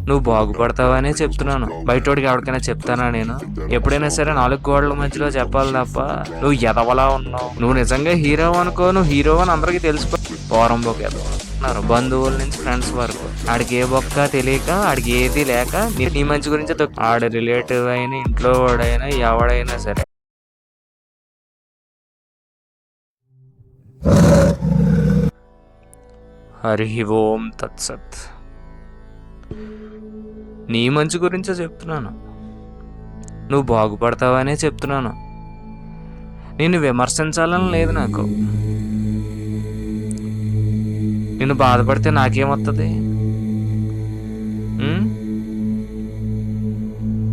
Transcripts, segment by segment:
నువ్వు బాగుపడతావనే చెప్తున్నాను. బయటోడికి ఎవరికైనా చెప్తానా నేను? ఎప్పుడైనా సరే 4 గోడల మధ్యలో చెప్పాలి తప్ప నువ్వు ఎదవలా ఉన్నావు. నువ్వు నిజంగా హీరో అనుకో, నువ్వు హీరో అని అందరికీ తెలిసిపో. పోరంబోకు ఎదవ అన్నారు. బంధువుల నుంచి ఫ్రెండ్స్ వరకు ఆడికి ఏ బొక్క తెలియక, ఆడికి ఏది లేక నీ మంచి గురించి ఆడ రిలేటివ్ అయినా, ఇంట్లో వాడైనా, ఎవడైనా సరే. హరి ఓం తత్సత్. నీ మంచి గురించే చెప్తున్నాను. నువ్వు బాగుపడతావనే చెప్తున్నాను. నిన్ను విమర్శించాలని లేదు నాకు. నిన్ను బాధపడితే నాకేమొస్తుంది?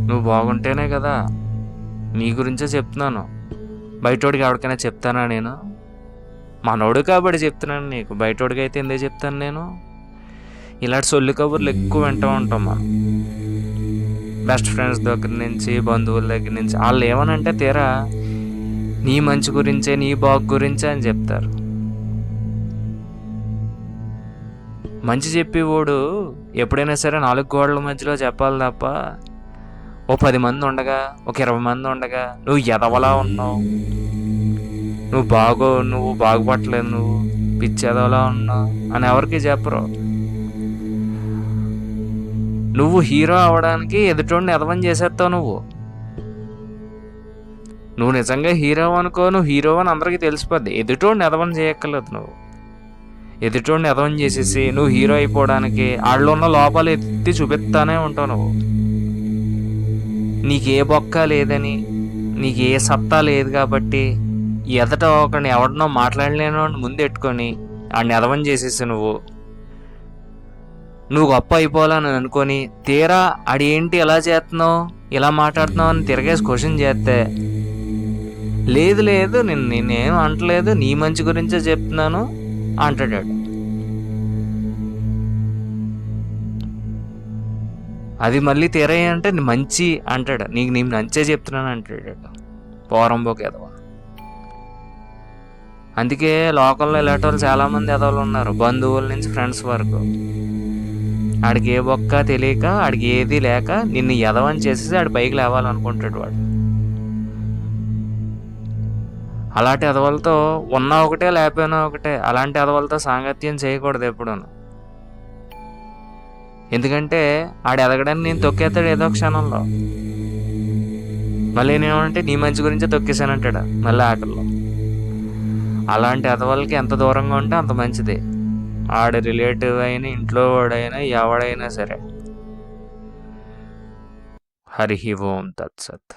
నువ్వు బాగుంటేనే కదా. నీ గురించే చెప్తున్నాను. బయటోడికి ఎవరికైనా చెప్తానా నేను? మనోడు కాబట్టి చెప్తున్నాను నీకు. బయటోడికి అయితే ఎందుకు చెప్తాను నేను? ఇలాంటి సొల్లు కబుర్లు ఎక్కువ వింటూ ఉంటాం మనం. బెస్ట్ ఫ్రెండ్స్ దగ్గర నుంచి, బంధువుల దగ్గర నుంచి. వాళ్ళు ఏమనంటే తీరా నీ మంచి గురించే, నీ బాగు గురించే అని చెప్తారు. మంచి చెప్పేవాడు ఎప్పుడైనా సరే 4 గోడల మధ్యలో చెప్పాలి తప్ప ఓ 10 మంది ఉండగా, ఒక 20 మంది ఉండగా నువ్వు ఎదవలా ఉన్నావు, నువ్వు బాగుపడలేదు, నువ్వు పిచ్చి ఎదవలా ఉన్నావు అని ఎవరికి చెప్పరు. నువ్వు హీరో అవడానికి ఎదుటోడిని ఎదవని చేసేస్తావు. నువ్వు నిజంగా హీరో అనుకో, నువ్వు హీరో అని అందరికీ తెలిసిపోద్ది. ఎదుటోడిని ఎదవని చేయక్కర్లేదు. నువ్వు ఎదుటోడిని ఎదవని చేసేసి నువ్వు హీరో అయిపోవడానికి వాళ్ళు ఉన్న లోపాలు ఎత్తి చూపిస్తానే ఉంటావు. నువ్వు నీకే బొక్క లేదని, నీకు ఏ సత్తా లేదు కాబట్టి ఎదట ఒకరిని ఎవరినో మాట్లాడలేనో ముందు పెట్టుకొని ఆడిని ఎదవని చేసేసి నువ్వు గొప్ప అయిపోవాలని అనుకొని తీరా ఆడేంటి ఎలా చేస్తున్నావు, ఇలా మాట్లాడుతున్నావు అని తిరగేసి క్వశ్చన్ చేస్తే లేదు నేనేం అంటలేదు, నీ మంచి గురించే చెప్తున్నాను అంటాడు. అది మళ్ళీ తీరయ్య అంటే మంచి అంటాడు. నీకు నేను మంచే చెప్తున్నాను అంటాడు. పోరంబోకు ఎదవ. అందుకే లోకల్లో ఇలాంటి వాళ్ళు చాలామంది ఎదవలు ఉన్నారు. బంధువుల నుంచి ఫ్రెండ్స్ వరకు. ఆడికి ఏ బొక్క తెలియక, ఆడికి ఏది లేక నిన్ను ఎదవని చేసేసి ఆడి పైకి లేవాలనుకుంటాడు వాడు. అలాంటి ఎదవలతో ఉన్నా ఒకటే, లేకపోయినా ఒకటే. అలాంటి ఎదవలతో సాంగత్యం చేయకూడదు ఎప్పుడూ. ఎందుకంటే ఆడు ఎదగడానికి నేను తొక్కేస్తాడు ఏదో క్షణంలో. మళ్ళీ నేనేమంటే నీ మంచి గురించే తొక్కేసానంటాడు మళ్ళీ ఆటల్లో. అలాంటి ఎదవలకి ఎంత దూరంగా ఉంటే అంత మంచిది. ఆడ రిలేటివ్ అయినా, ఇంట్లో వాడైనా, ఎవడైనా సరే. హరి ఓం తత్సత్.